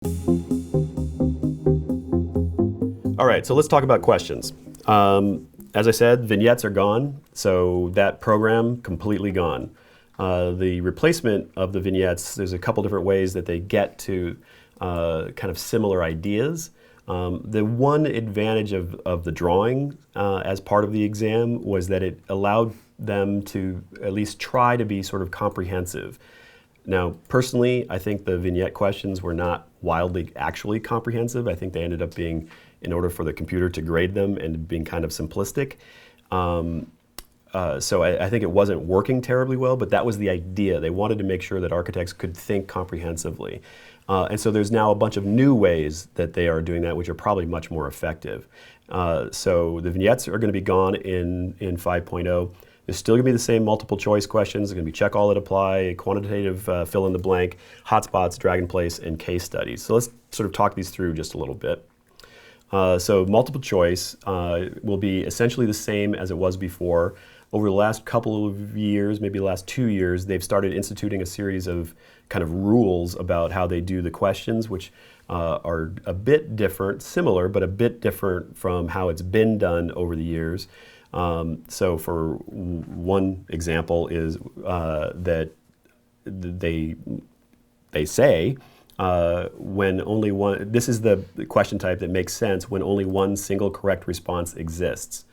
All right, so let's talk about questions. As I said, vignettes are gone, so that program completely gone. The replacement of the vignettes, there's a couple different ways that they get to kind of similar ideas. The one advantage of the drawing as part of the exam was that it allowed them to at least try to be sort of comprehensive. Now, personally, I think the vignette questions were not wildly actually comprehensive. I think they ended up being, in order for the computer to grade them, and being kind of simplistic. So I think it wasn't working terribly well, but that was the idea. They wanted to make sure that architects could think comprehensively. And so there's now a bunch of new ways that they are doing that, which are probably much more effective. So the vignettes are going to be gone in 5.0. There's still going to be the same multiple choice questions. There's going to be check all that apply, quantitative fill in the blank, hotspots, drag and place, and case studies. So let's sort of talk these through just a little bit. So multiple choice will be essentially the same as it was before. Over the last couple of years, maybe the last 2 years, they've started instituting a series of kind of rules about how they do the questions, which are a bit different, similar, but a bit different from how it's been done over the years. So for one example is that they say when only one, this is the question type that makes sense when only one single correct response exists.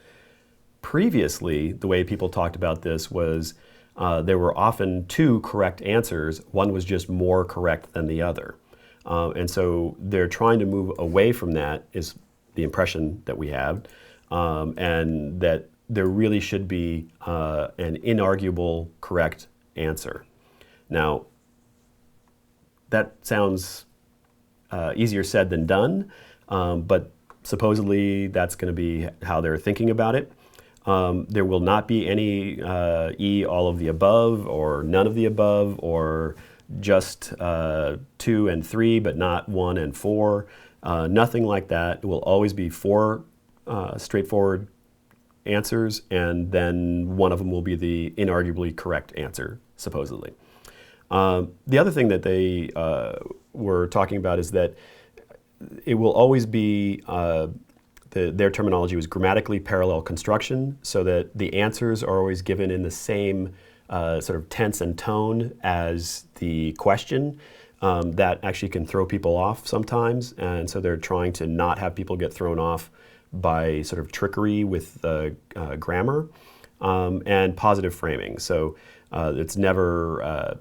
Previously, the way people talked about this was there were often two correct answers. One was just more correct than the other. And so they're trying to move away from that, is the impression that we have, and that there really should be an inarguable correct answer. Now, that sounds easier said than done, but supposedly that's going to be how they're thinking about it. There will not be any all of the above, or none of the above, or just 2 and 3 but not 1 and 4. Nothing like that. It will always be 4 straightforward answers, and then one of them will be the inarguably correct answer, supposedly. The other thing that they were talking about is that it will always be, their terminology was grammatically parallel construction, so that the answers are always given in the same sort of tense and tone as the question. That actually can throw people off sometimes, and so they're trying to not have people get thrown off by sort of trickery with grammar and positive framing. So it's never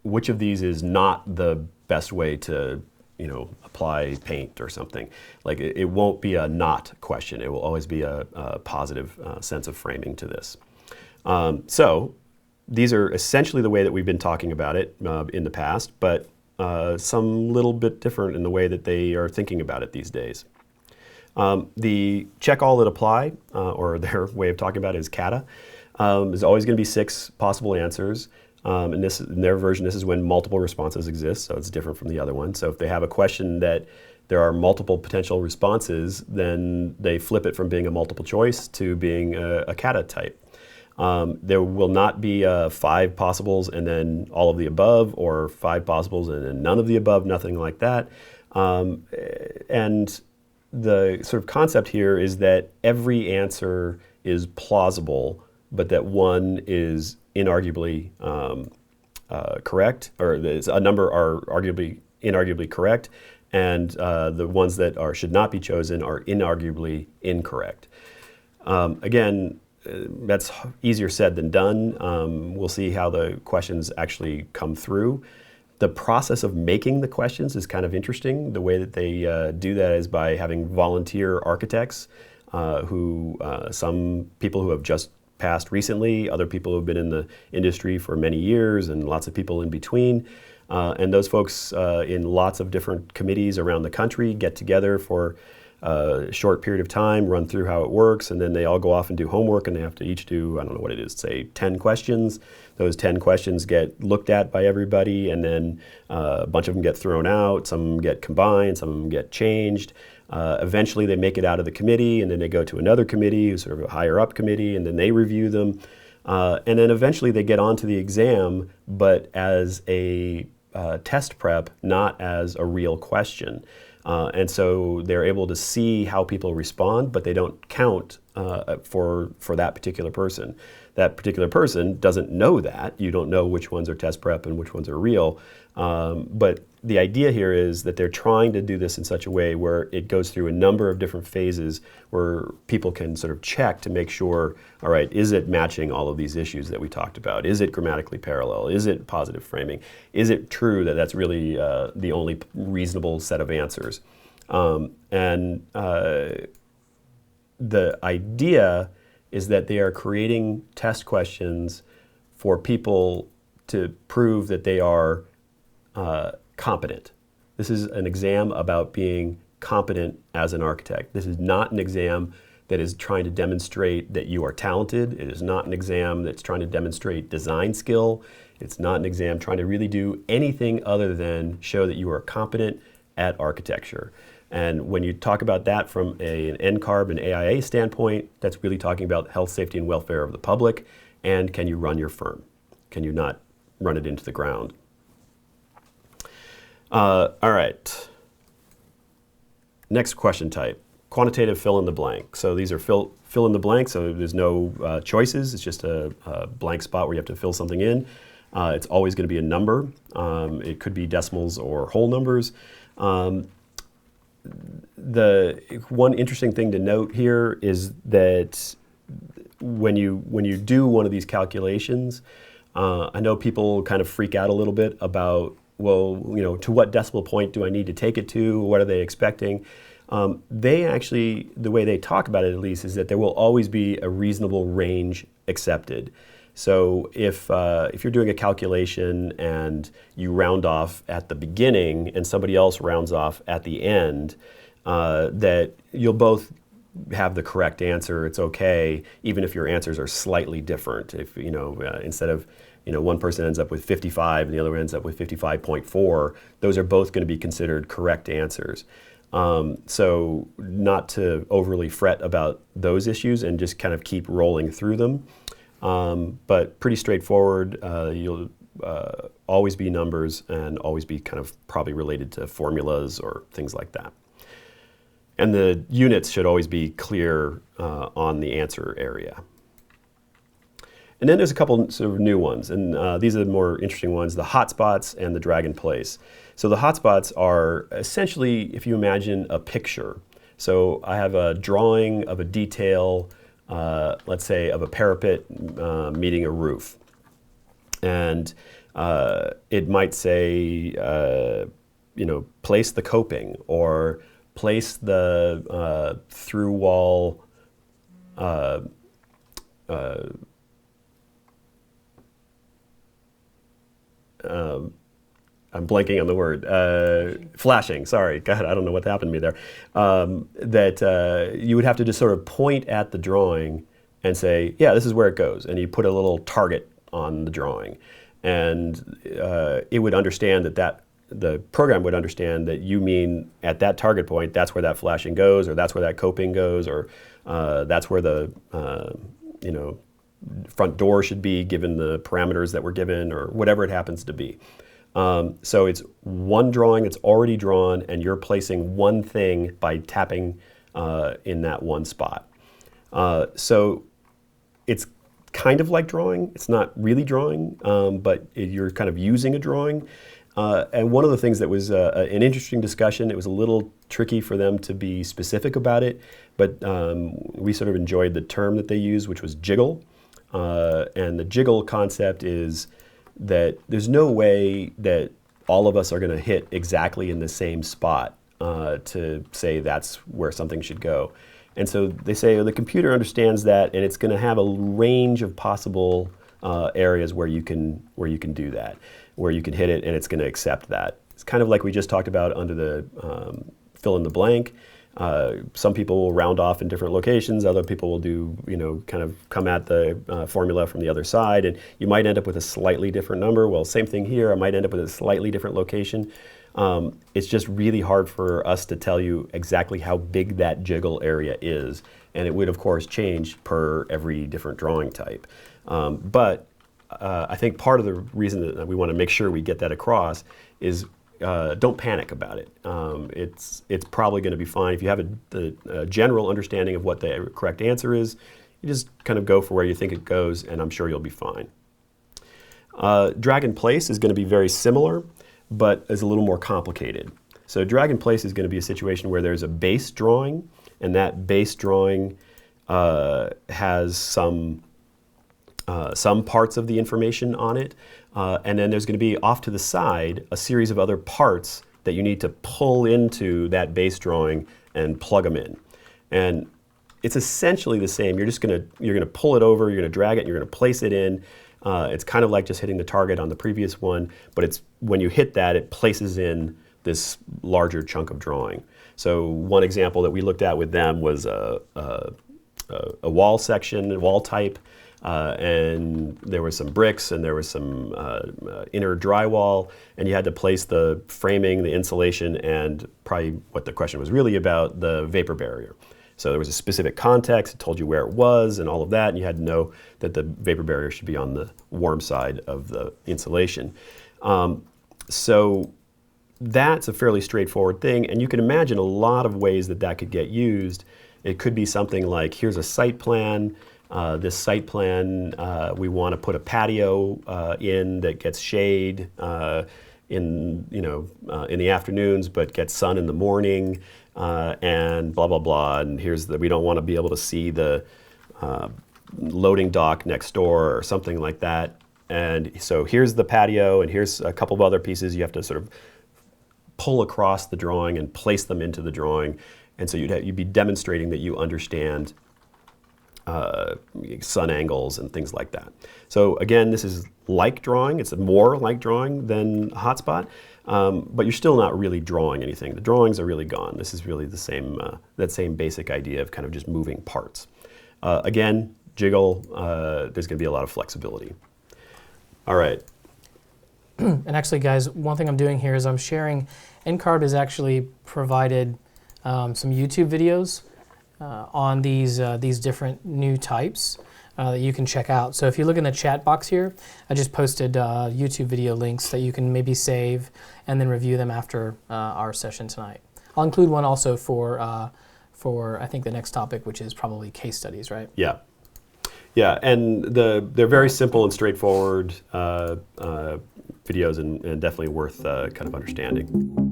which of these is not the best way to, apply paint or something. Like it won't be a not question. It will always be a positive sense of framing to this. So these are essentially the way that we've been talking about it in the past, but some little bit different in the way that they are thinking about it these days. The check all that apply, or their way of talking about it is kata, is always going to be 6 possible answers. In their version, this is when multiple responses exist, so it's different from the other one. So if they have a question that there are multiple potential responses, then they flip it from being a multiple choice to being a kata type. There will not be 5 possibles and then all of the above, or 5 possibles and then none of the above, nothing like that. And the sort of concept here is that every answer is plausible, but that one is inarguably correct, or a number are inarguably correct, and the ones that should not be chosen are inarguably incorrect. Again, that's easier said than done. We'll see how the questions actually come through. The process of making the questions is kind of interesting. The way that they do that is by having volunteer architects some people who have just passed recently, other people who have been in the industry for many years, and lots of people in between. And those folks in lots of different committees around the country get together for a short period of time, run through how it works, and then they all go off and do homework, and they have to each do, I don't know what it is, say 10 questions. Those 10 questions get looked at by everybody, and then a bunch of them get thrown out, some get combined, some of them get changed. Eventually they make it out of the committee, and then they go to another committee, who's sort of a higher up committee, and then they review them. And then eventually they get onto the exam, but as a test prep, not as a real question. And so they're able to see how people respond, but they don't count for that particular person. That particular person doesn't know that. You don't know which ones are test prep and which ones are real. But the idea here is that they're trying to do this in such a way where it goes through a number of different phases where people can sort of check to make sure, all right, is it matching all of these issues that we talked about? Is it grammatically parallel? Is it positive framing? Is it true that that's really the only reasonable set of answers? The idea is that they are creating test questions for people to prove that they are competent. This is an exam about being competent as an architect. This is not an exam that is trying to demonstrate that you are talented. It is not an exam that's trying to demonstrate design skill. It's not an exam trying to really do anything other than show that you are competent at architecture. And when you talk about that from an NCARB and AIA standpoint, that's really talking about health, safety, and welfare of the public, and can you run your firm? Can you not run it into the ground? All right. Next question type, quantitative fill in the blank. So these are fill in the blank, so there's no choices. It's just a blank spot where you have to fill something in. It's always going to be a number. It could be decimals or whole numbers. The one interesting thing to note here is that when you do one of these calculations, I know people kind of freak out a little bit about, well, to what decimal point do I need to take it to? What are they expecting? They actually, the way they talk about it at least, is that there will always be a reasonable range accepted. So if you're doing a calculation and you round off at the beginning and somebody else rounds off at the end, that you'll both have the correct answer. It's okay, even if your answers are slightly different. If instead of one person ends up with 55 and the other ends up with 55.4, those are both going to be considered correct answers. So not to overly fret about those issues and just kind of keep rolling through them. But pretty straightforward. You'll always be numbers and always be kind of probably related to formulas or things like that. And the units should always be clear on the answer area. And then there's a couple sort of new ones, and these are the more interesting ones, the hotspots and the drag and place. So the hotspots are essentially, if you imagine a picture. So I have a drawing of a detail, let's say of a parapet meeting a roof. And it might say, place the coping, or place the through wall I'm blanking on the word, flashing, sorry, God, I don't know what happened to me there. That you would have to just sort of point at the drawing and say, yeah, this is where it goes. And you put a little target on the drawing. And it would understand that the program would understand that you mean at that target point, that's where that flashing goes, or that's where that coping goes, or that's where the, front door should be given the parameters that were given, or whatever it happens to be. So it's one drawing that's already drawn, and you're placing one thing by tapping in that one spot. So it's kind of like drawing. It's not really drawing, but you're kind of using a drawing. And one of the things that was an interesting discussion, it was a little tricky for them to be specific about it, but we sort of enjoyed the term that they used, which was jiggle. And the jiggle concept is that there's no way that all of us are going to hit exactly in the same spot to say that's where something should go. And so they say the computer understands that, and it's going to have a range of possible areas where you can do that, where you can hit it, and it's going to accept that. It's kind of like we just talked about under the fill in the blank. Some people will round off in different locations. Other people will do, kind of come at the formula from the other side, and you might end up with a slightly different number. Well, same thing here. I might end up with a slightly different location. It's just really hard for us to tell you exactly how big that jiggle area is, and it would, of course, change per every different drawing type. But I think part of the reason that we want to make sure we get that across is don't panic about it. It's probably going to be fine. If you have a general understanding of what the correct answer is, you just kind of go for where you think it goes, and I'm sure you'll be fine. Drag and place is going to be very similar, but is a little more complicated. So drag and place is going to be a situation where there's a base drawing, and that base drawing has some parts of the information on it, and then there's going to be off to the side a series of other parts that you need to pull into that base drawing and plug them in. And it's essentially the same. You're gonna pull it over, you're gonna drag it, and you're gonna place it in. It's kind of like just hitting the target on the previous one, but it's when you hit that, it places in this larger chunk of drawing. So one example that we looked at with them was a wall section, a wall type, and there were some bricks and there was some inner drywall, and you had to place the framing, the insulation, and probably what the question was really about, the vapor barrier. So there was a specific context, it told you where it was and all of that, and you had to know that the vapor barrier should be on the warm side of the insulation. So that's a fairly straightforward thing, and you can imagine a lot of ways that that could get used. It could be something like, here's a site plan. This site plan, we want to put a patio in that gets shade in the afternoons, but gets sun in the morning, and blah blah blah. And we don't want to be able to see the loading dock next door or something like that. And so here's the patio, and here's a couple of other pieces you have to sort of pull across the drawing and place them into the drawing. And so you'd be demonstrating that you understand sun angles and things like that. So again, this is like drawing. It's more like drawing than hotspot, but you're still not really drawing anything. The drawings are really gone. This is really the same, that same basic idea of kind of just moving parts. Again, jiggle, there's going to be a lot of flexibility. All right. And actually, guys, one thing I'm doing here is I'm sharing. NCARB has actually provided some YouTube videos on these different new types that you can check out. So if you look in the chat box here, I just posted YouTube video links that you can maybe save and then review them after our session tonight. I'll include one also for I think the next topic, which is probably case studies, right? Yeah. Yeah, and they're very simple and straightforward videos, and definitely worth kind of understanding.